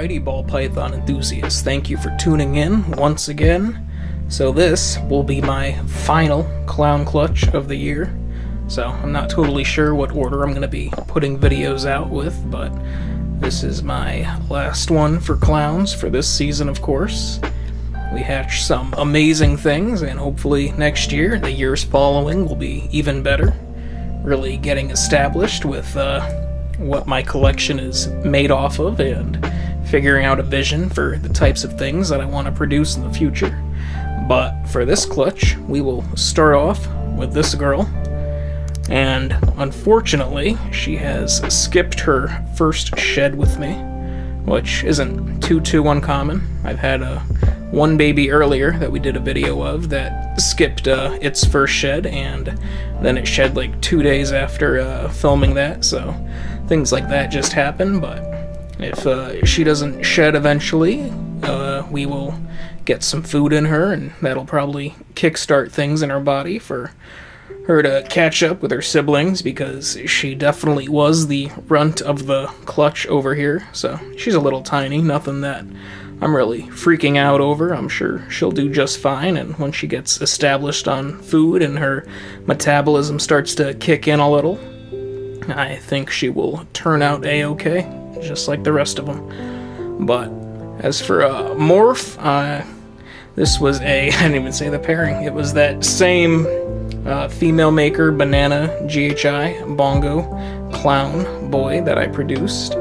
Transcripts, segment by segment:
Alrighty, ball python enthusiasts, thank you for tuning in once again. So this will be my final clown clutch of the year. So I'm not totally sure what order I'm going to be putting videos out with, but this is my last one for clowns for this season, of course. We hatched some amazing things, and hopefully next year, the years following, will be even better. Really getting established with what my collection is made off of, and figuring out a vision for the types of things that I want to produce in the future. But for this clutch, we will start off with this girl. And unfortunately, she has skipped her first shed with me, which isn't too uncommon. I've had one baby earlier that we did a video of that skipped its first shed, and then it shed like 2 days after filming that, so things like that just happen. But if she doesn't shed eventually, we will get some food in her, and that'll probably kickstart things in her body for her to catch up with her siblings, because she definitely was the runt of the clutch over here. So she's a little tiny, nothing that I'm really freaking out over. I'm sure she'll do just fine, and when she gets established on food and her metabolism starts to kick in a little, I think she will turn out a-okay, just like the rest of them. But as for Morph, this was I didn't even say the pairing. It was that same female maker banana GHI bongo clown boy that I produced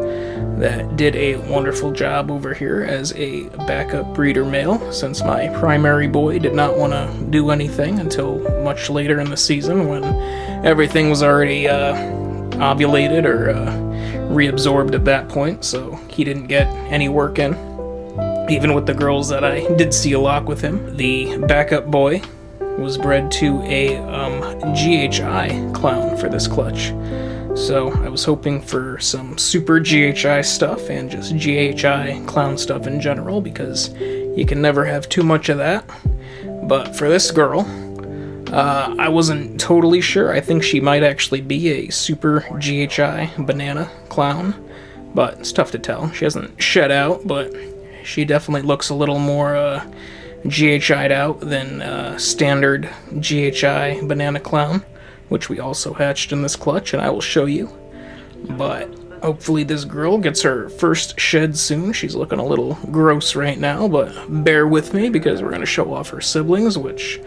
that did a wonderful job over here as a backup breeder male, since my primary boy did not want to do anything until much later in the season when everything was already ovulated or reabsorbed at that point, so he didn't get any work in, even with the girls that I did see a lot with him. The backup boy was bred to a GHI clown for this clutch, so I was hoping for some super GHI stuff and just GHI clown stuff in general, because you can never have too much of that. But for this girl, I wasn't totally sure. I think she might actually be a super GHI banana clown, but it's tough to tell. She hasn't shed out, but she definitely looks a little more GHI'd out than standard GHI banana clown, which we also hatched in this clutch, and I will show you. But hopefully this girl gets her first shed soon. She's looking a little gross right now, but bear with me because we're going to show off her siblings, which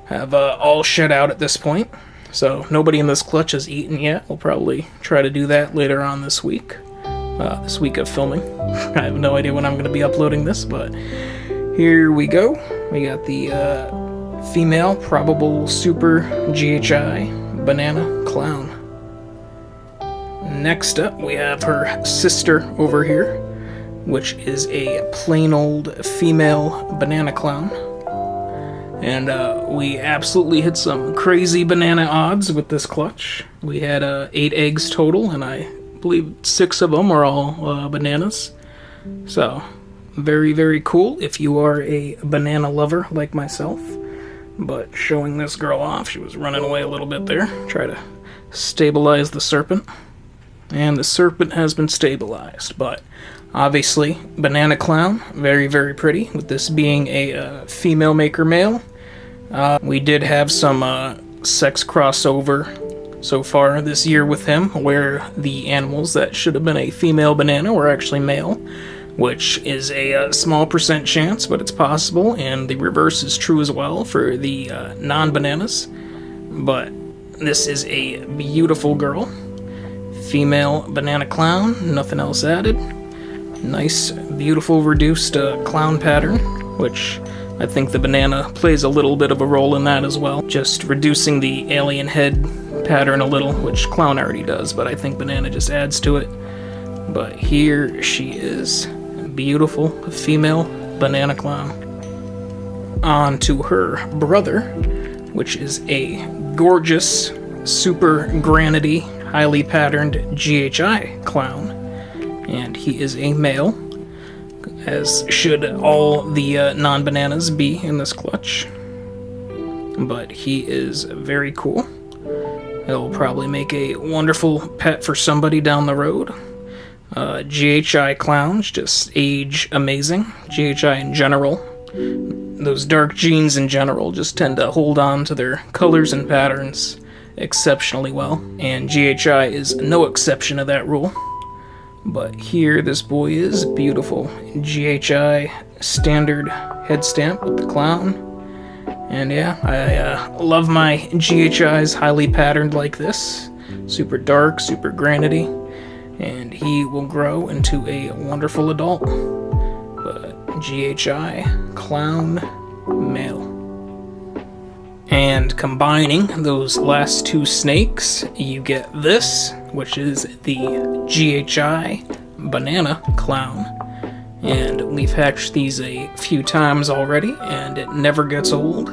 have all shed out at this point. So nobody in this clutch has eaten yet. We'll probably try to do that later on this week of filming. I have no idea when I'm going to be uploading this, but here we go. We got the female probable super GHI banana clown. Next up, we have her sister over here, which is a plain old female banana clown. And we absolutely hit some crazy banana odds with this clutch. We had 8 eggs total, and I believe 6 of them are all bananas. So very cool if you are a banana lover like myself. But showing this girl off, she was running away a little bit there. Try to stabilize the serpent. And the serpent has been stabilized, but obviously banana clown, very pretty, with this being a female maker male. We did have some sex crossover so far this year with him, where the animals that should have been a female banana were actually male, which is a small % chance, but it's possible, and the reverse is true as well for the non-bananas. But this is a beautiful girl. Female banana clown, nothing else added. Nice, beautiful, reduced clown pattern, which I think the banana plays a little bit of a role in that as well. Just reducing the alien head pattern a little, which clown already does, but I think banana just adds to it. But here she is. Beautiful female banana clown. On to her brother, which is a gorgeous, super granity, highly patterned GHI clown, and he is a male, as should all the non-bananas be in this clutch. But he is very cool. He'll probably make a wonderful pet for somebody down the road. GHI clowns just age amazing. GHI in general, those dark genes in general, just tend to hold on to their colors and patterns exceptionally well, and GHI is no exception to that rule. But here, this boy is beautiful. GHI standard head stamp with the clown. And yeah, I love my GHIs highly patterned like this. Super dark, super granity. And he will grow into a wonderful adult. But GHI clown male. And combining those last two snakes, you get this, which is the GHI banana clown. And we've hatched these a few times already, and it never gets old.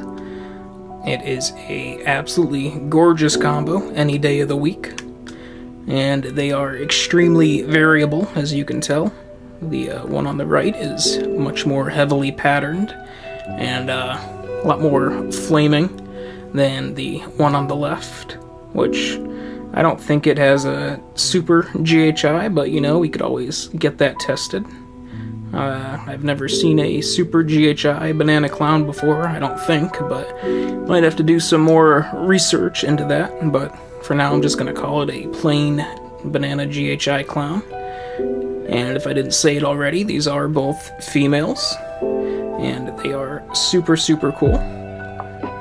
It is a absolutely gorgeous combo any day of the week. And they are extremely variable, as you can tell. The one on the right is much more heavily patterned and a lot more flaming than the one on the left, which I don't think it has a super GHI, but you know, we could always get that tested. I've never seen a super GHI banana clown before, I don't think, but might have to do some more research into that. But for now, I'm just going to call it a plain banana GHI clown. And if I didn't say it already, these are both females, and they are super, super cool.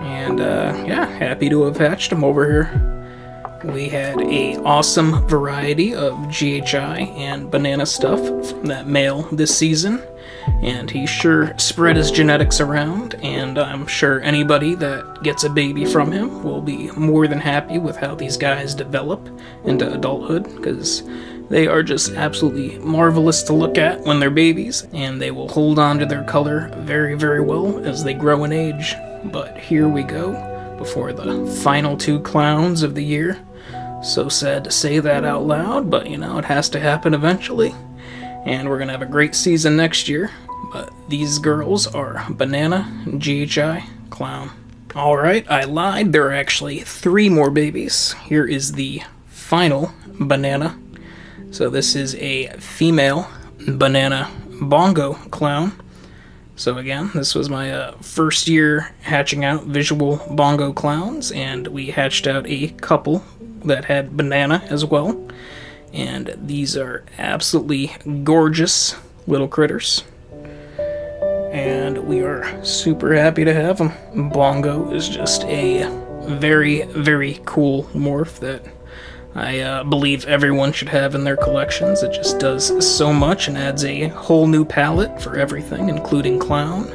And yeah, happy to have hatched them over here. We had a awesome variety of GHI and banana stuff from that male this season, and he sure spread his genetics around, and I'm sure anybody that gets a baby from him will be more than happy with how these guys develop into adulthood, because they are just absolutely marvelous to look at when they're babies, and they will hold on to their color very, very well as they grow in age. But here we go, before the final two clowns of the year. So sad to say that out loud, but you know, it has to happen eventually. And we're gonna have a great season next year. But these girls are banana GHI clown. Alright, I lied. There are actually 3 more babies. Here is the final banana. So this is a female banana bongo clown. So again, this was my first year hatching out visual bongo clowns, and we hatched out a couple that had banana as well. And these are absolutely gorgeous little critters. And we are super happy to have them. Bongo is just a very, very cool morph that I believe everyone should have in their collections. It just does so much and adds a whole new palette for everything, including clown.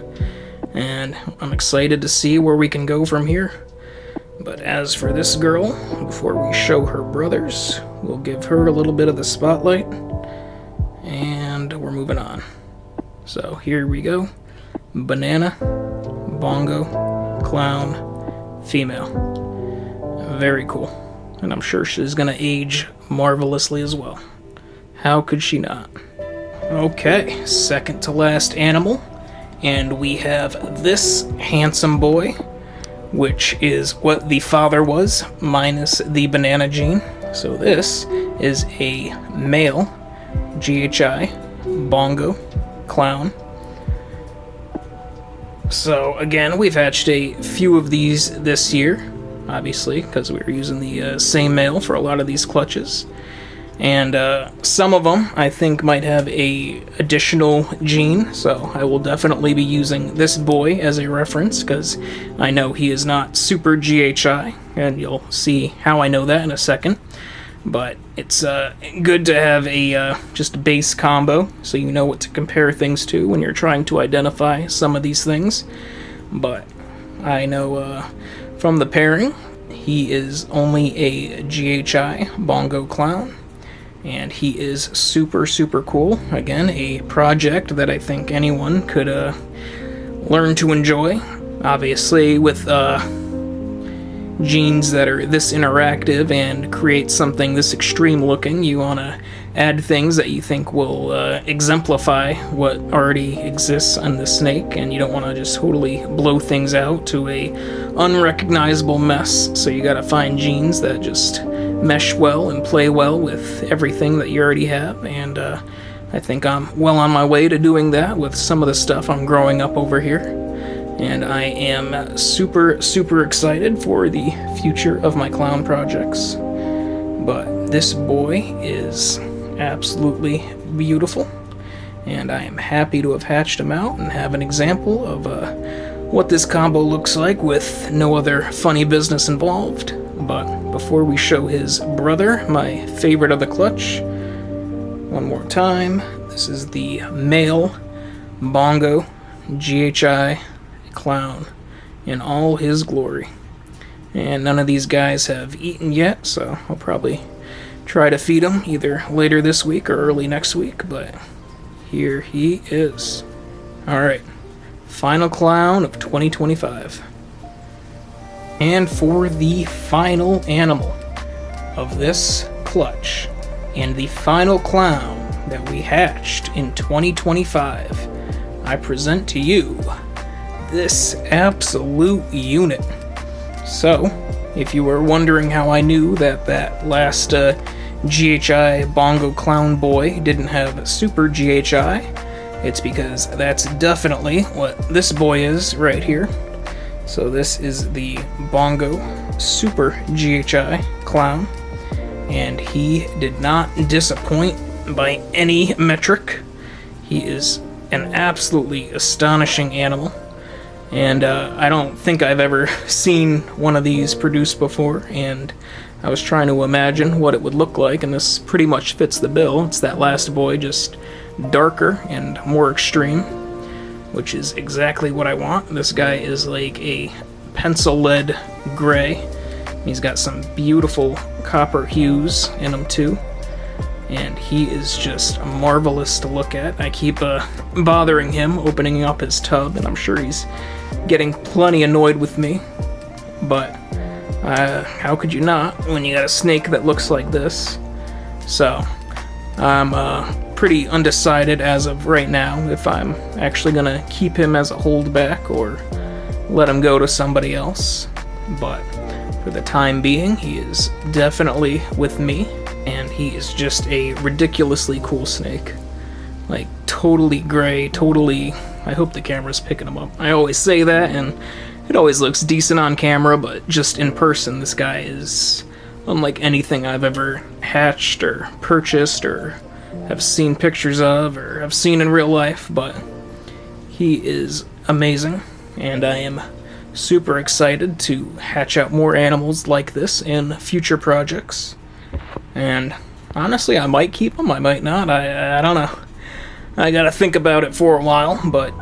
And I'm excited to see where we can go from here. But as for this girl, before we show her brothers, we'll give her a little bit of the spotlight. And we're moving on. So here we go. Banana, bongo, clown, female. Very cool. And I'm sure she's gonna age marvelously as well. How could she not? Okay, second to last animal. And we have this handsome boy, which is what the father was, minus the banana gene. So this is a male GHI bongo clown. So again, we've hatched a few of these this year, obviously, because we were using the same male for a lot of these clutches. And some of them, I think, might have a additional gene, so I will definitely be using this boy as a reference, because I know he is not super GHI, and you'll see how I know that in a second. But it's good to have a just base combo, so you know what to compare things to when you're trying to identify some of these things. But I know from the pairing, he is only a GHI bongo clown. And he is super, super cool. Again, a project that I think anyone could learn to enjoy. Obviously, with genes that are this interactive and create something this extreme looking, you want to add things that you think will exemplify what already exists on the snake, and you don't want to just totally blow things out to a unrecognizable mess. So you got to find genes that just mesh well and play well with everything that you already have, and I think I'm well on my way to doing that with some of the stuff I'm growing up over here. And I am super, super excited for the future of my clown projects. But this boy is absolutely beautiful, and I am happy to have hatched him out and have an example of what this combo looks like with no other funny business involved. But before we show his brother, my favorite of the clutch, one more time, this is the male Bongo GHI clown in all his glory. And none of these guys have eaten yet, so I'll probably try to feed him either later this week or early next week, but here he is. Alright, final clown of 2025. And for the final animal of this clutch, and the final clown that we hatched in 2025, I present to you this absolute unit. So, if you were wondering how I knew that last GHI Bongo Clown Boy didn't have Super GHI, it's because that's definitely what this boy is right here. So this is the Bongo Super GHI Clown, and he did not disappoint by any metric. He is an absolutely astonishing animal, and I don't think I've ever seen one of these produced before, and I was trying to imagine what it would look like, and this pretty much fits the bill. It's that last boy, just darker and more extreme, which is exactly what I want. This guy is like a pencil lead gray. He's got some beautiful copper hues in him too, and he is just marvelous to look at. I keep bothering him, opening up his tub, and I'm sure he's getting plenty annoyed with me, but how could you not when you got a snake that looks like this? So I'm pretty undecided as of right now if I'm actually gonna keep him as a holdback or let him go to somebody else, but for the time being he is definitely with me, and he is just a ridiculously cool snake. Like, totally gray, totally... I hope the camera's picking him up. I always say that, and it always looks decent on camera, but just in person, this guy is unlike anything I've ever hatched or purchased or have seen pictures of or have seen in real life, but he is amazing, and I am super excited to hatch out more animals like this in future projects. And honestly, I might keep him, I might not, I don't know. I gotta think about it for a while, but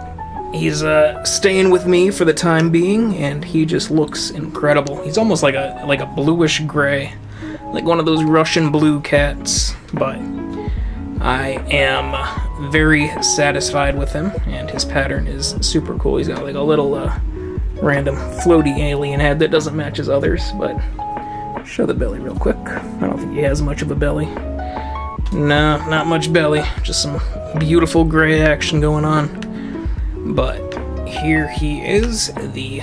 he's staying with me for the time being, and he just looks incredible. He's almost like a bluish gray, like one of those Russian blue cats, but I am very satisfied with him, and his pattern is super cool. He's got like a little random floaty alien head that doesn't match his others, but show the belly real quick. I don't think he has much of a belly. No, not much belly, just some beautiful gray action going on. But here he is, the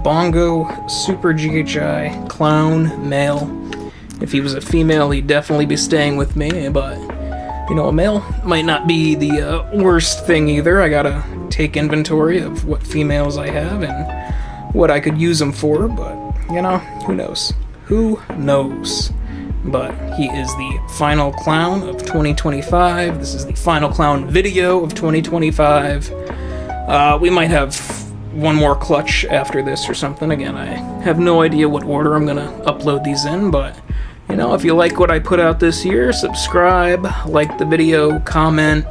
Bongo Super GHI Clown Male. If he was a female, he'd definitely be staying with me, but you know, a male might not be the worst thing either. I gotta take inventory of what females I have and what I could use them for, but you know, who knows? Who knows? But he is the final clown of 2025. This is the final clown video of 2025. We might have one more clutch after this or something. Again, I have no idea what order I'm gonna upload these in, but you know, if you like what I put out this year, subscribe, like the video, comment,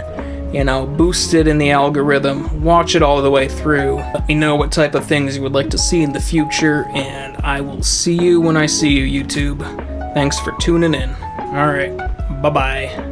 you know, boost it in the algorithm, watch it all the way through. Let me know what type of things you would like to see in the future, and I will see you when I see you, YouTube. Thanks for tuning in. Alright, bye-bye.